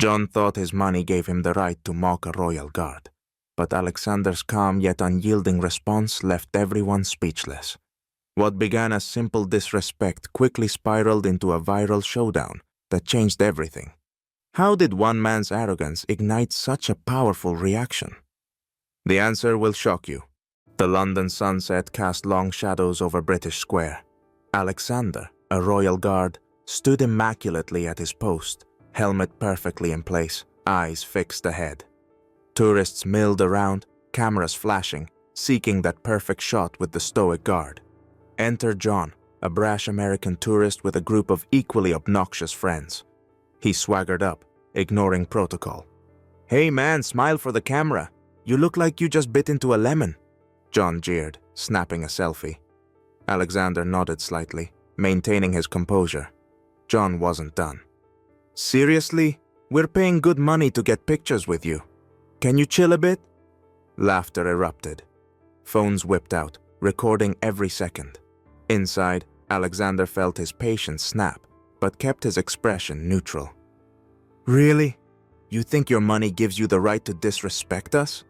John thought his money gave him the right to mock a royal guard, but Alexander's calm yet unyielding response left everyone speechless. What began as simple disrespect quickly spiraled into a viral showdown that changed everything. How did one man's arrogance ignite such a powerful reaction? The answer will shock you. The London sunset cast long shadows over British Square. Alexander, a royal guard, stood immaculately at his post, helmet perfectly in place, eyes fixed ahead. Tourists milled around, cameras flashing, seeking that perfect shot with the stoic guard. Enter John, a brash American tourist with a group of equally obnoxious friends. He swaggered up, ignoring protocol. "Hey man, smile for the camera. You look like you just bit into a lemon," John jeered, snapping a selfie. Alexander nodded slightly, maintaining his composure. John wasn't done. "Seriously? We're paying good money to get pictures with you. Can you chill a bit?" Laughter erupted. Phones whipped out, recording every second. Inside, Alexander felt his patience snap, but kept his expression neutral. "Really? You think your money gives you the right to disrespect us?"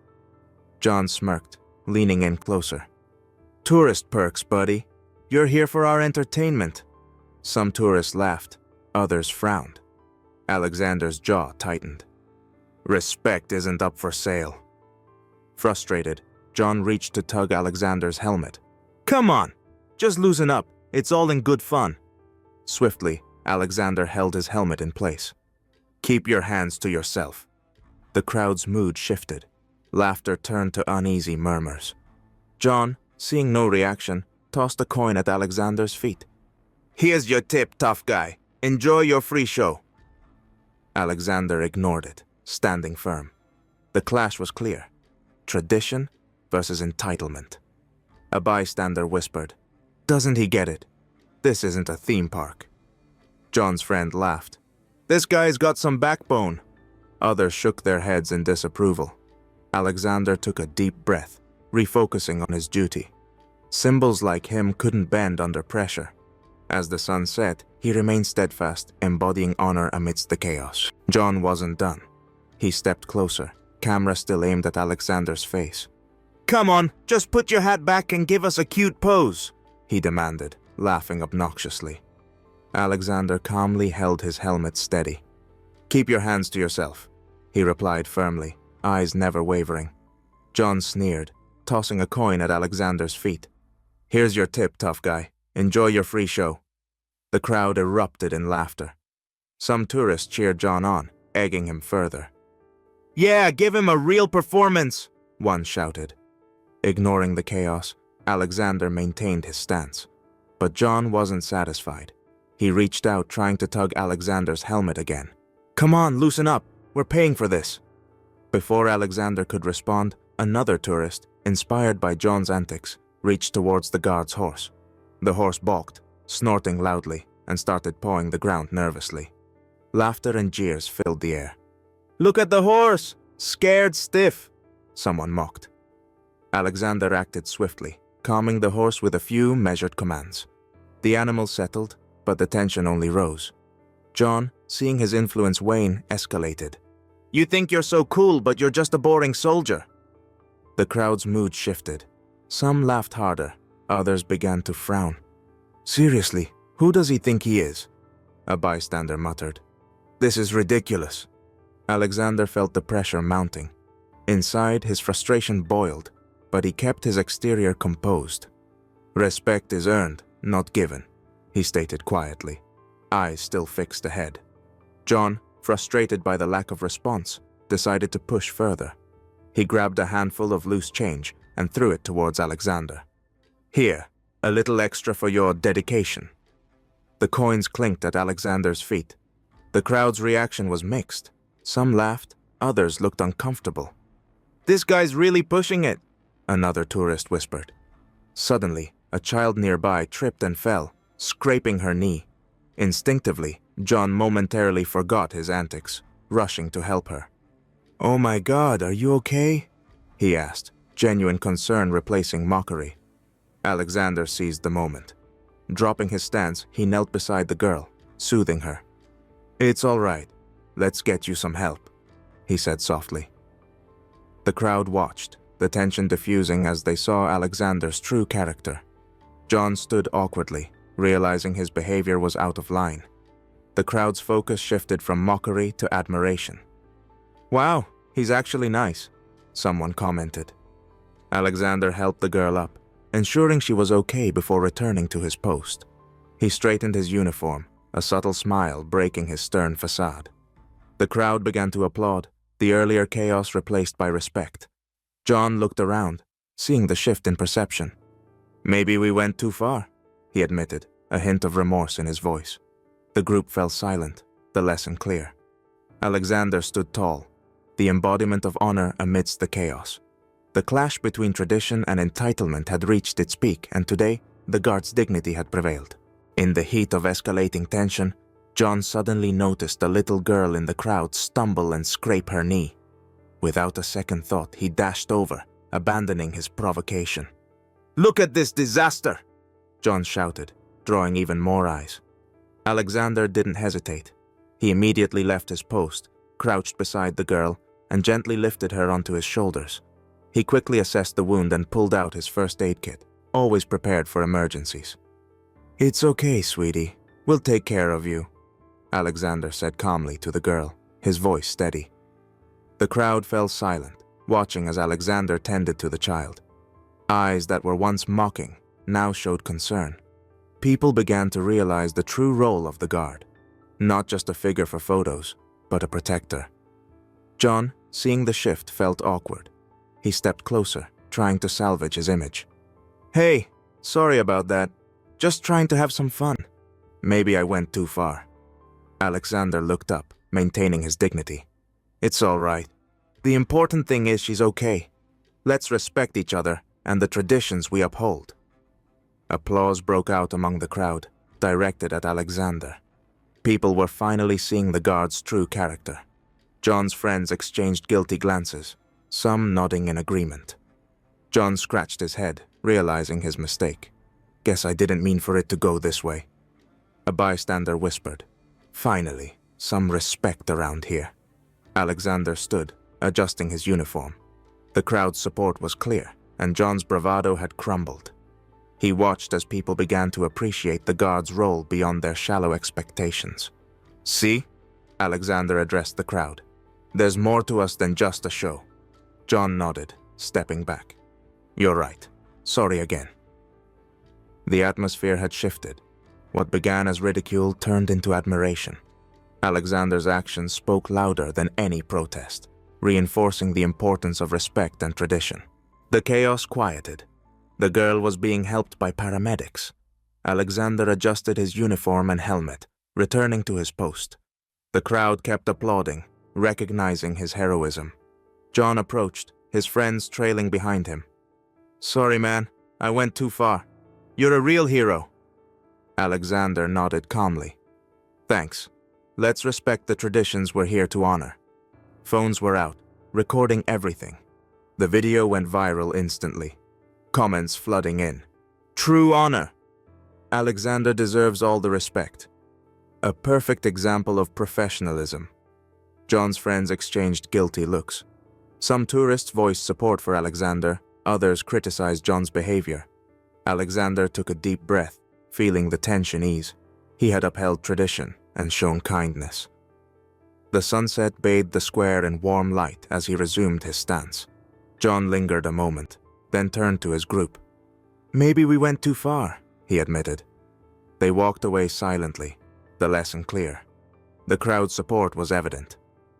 John smirked, leaning in closer. "Tourist perks, buddy. You're here for our entertainment." Some tourists laughed, others frowned. Alexander's jaw tightened. Respect isn't up for sale. Frustrated, John reached to tug Alexander's helmet. "Come on, just loosen up. It's all in good fun." Swiftly, Alexander held his helmet in place. "Keep your hands to yourself." The crowd's mood shifted. Laughter turned to uneasy murmurs. John, seeing no reaction, tossed a coin at Alexander's feet. "Here's your tip, tough guy. Enjoy your free show." Alexander ignored it, standing firm. The clash was clear. Tradition versus entitlement. A bystander whispered, "Doesn't he get it? This isn't a theme park." John's friend laughed. "This guy's got some backbone." Others shook their heads in disapproval. Alexander took a deep breath, refocusing on his duty. Symbols like him couldn't bend under pressure. As the sun set, he remained steadfast, embodying honor amidst the chaos. John wasn't done. He stepped closer, camera still aimed at Alexander's face. "Come on, just put your hat back and give us a cute pose," he demanded, laughing obnoxiously. Alexander calmly held his helmet steady. "Keep your hands to yourself," he replied firmly, eyes never wavering. John sneered, tossing a coin at Alexander's feet. "Here's your tip, tough guy. Enjoy your free show." The crowd erupted in laughter. Some tourists cheered John on, egging him further. "Yeah, give him a real performance," one shouted. Ignoring the chaos, Alexander maintained his stance. But John wasn't satisfied. He reached out, trying to tug Alexander's helmet again. "Come on, loosen up. We're paying for this." Before Alexander could respond, another tourist, inspired by John's antics, reached towards the guard's horse. The horse balked, snorting loudly, and started pawing the ground nervously. Laughter and jeers filled the air. "Look at the horse! Scared stiff!" someone mocked. Alexander acted swiftly, calming the horse with a few measured commands. The animal settled, but the tension only rose. John, seeing his influence wane, escalated. "You think you're so cool, but you're just a boring soldier." The crowd's mood shifted. Some laughed harder, others began to frown. "Seriously, who does he think he is?" a bystander muttered. "This is ridiculous." Alexander felt the pressure mounting. Inside, his frustration boiled, but he kept his exterior composed. "Respect is earned, not given," he stated quietly, eyes still fixed ahead. John, frustrated by the lack of response, decided to push further. He grabbed a handful of loose change and threw it towards Alexander. "Here, a little extra for your dedication." The coins clinked at Alexander's feet. The crowd's reaction was mixed. Some laughed, others looked uncomfortable. "This guy's really pushing it," another tourist whispered. Suddenly, a child nearby tripped and fell, scraping her knee. Instinctively, John momentarily forgot his antics, rushing to help her. "Oh my God, are you okay?" he asked, genuine concern replacing mockery. Alexander seized the moment. Dropping his stance, he knelt beside the girl, soothing her. "It's all right. let's get you some help," he said softly. The crowd watched, the tension diffusing as they saw Alexander's true character. John stood awkwardly, realizing his behavior was out of line. The crowd's focus shifted from mockery to admiration. "Wow, he's actually nice," someone commented. Alexander helped the girl up, ensuring she was okay before returning to his post. He straightened his uniform, a subtle smile breaking his stern facade. The crowd began to applaud, the earlier chaos replaced by respect. John looked around, seeing the shift in perception. "Maybe we went too far," he admitted, a hint of remorse in his voice. The group fell silent, the lesson clear. Alexander stood tall, the embodiment of honor amidst the chaos. The clash between tradition and entitlement had reached its peak, and today, the guard's dignity had prevailed. In the heat of escalating tension, John suddenly noticed a little girl in the crowd stumble and scrape her knee. Without a second thought, he dashed over, abandoning his provocation. "Look at this disaster!" John shouted, drawing even more eyes. Alexander didn't hesitate. He immediately left his post, crouched beside the girl, and gently lifted her onto his shoulders. He quickly assessed the wound and pulled out his first aid kit, always prepared for emergencies. "It's okay, sweetie. We'll take care of you," Alexander said calmly to the girl, his voice steady. The crowd fell silent, watching as Alexander tended to the child. Eyes that were once mocking now showed concern. People began to realize the true role of the guard. Not just a figure for photos, but a protector. John, seeing the shift, felt awkward. He stepped closer, trying to salvage his image. "Hey, sorry about that. Just trying to have some fun. Maybe I went too far." Alexander looked up, maintaining his dignity. "It's all right. The important thing is she's okay. Let's respect each other and the traditions we uphold." Applause broke out among the crowd, directed at Alexander. People were finally seeing the guard's true character. John's friends exchanged guilty glances, some nodding in agreement. John scratched his head, realizing his mistake. "Guess I didn't mean for it to go this way." A bystander whispered, "Finally, some respect around here." Alexander stood, adjusting his uniform. The crowd's support was clear, and John's bravado had crumbled. He watched as people began to appreciate the guard's role beyond their shallow expectations. "See?" Alexander addressed the crowd. "There's more to us than just a show." John nodded, stepping back. "You're right. Sorry again." The atmosphere had shifted. What began as ridicule turned into admiration. Alexander's actions spoke louder than any protest, reinforcing the importance of respect and tradition. The chaos quieted. The girl was being helped by paramedics. Alexander adjusted his uniform and helmet, returning to his post. The crowd kept applauding, recognizing his heroism. John approached, his friends trailing behind him. "Sorry, man. I went too far. You're a real hero." Alexander nodded calmly. "Thanks. Let's respect the traditions we're here to honor." Phones were out, recording everything. The video went viral instantly. Comments flooding in. "True honor. Alexander deserves all the respect." A perfect example of professionalism. John's friends exchanged guilty looks. Some tourists voiced support for Alexander, others criticized John's behavior. Alexander took a deep breath, feeling the tension ease. He had upheld tradition and shown kindness. The sunset bathed the square in warm light as he resumed his stance. John lingered a moment, then turned to his group. "Maybe we went too far," he admitted. They walked away silently, the lesson clear. The crowd's support was evident.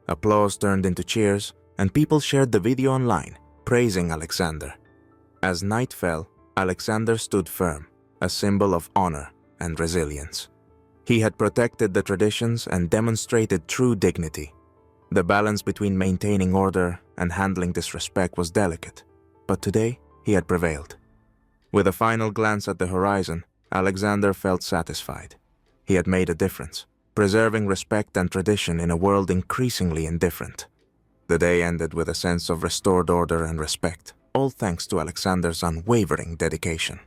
Applause turned into cheers, and people shared the video online, praising Alexander. As night fell, Alexander stood firm, a symbol of honor and resilience. He had protected the traditions and demonstrated true dignity. The balance between maintaining order and handling disrespect was delicate, but today he had prevailed. With a final glance at the horizon, Alexander felt satisfied. He had made a difference, preserving respect and tradition in a world increasingly indifferent. The day ended with a sense of restored order and respect, all thanks to Alexander's unwavering dedication.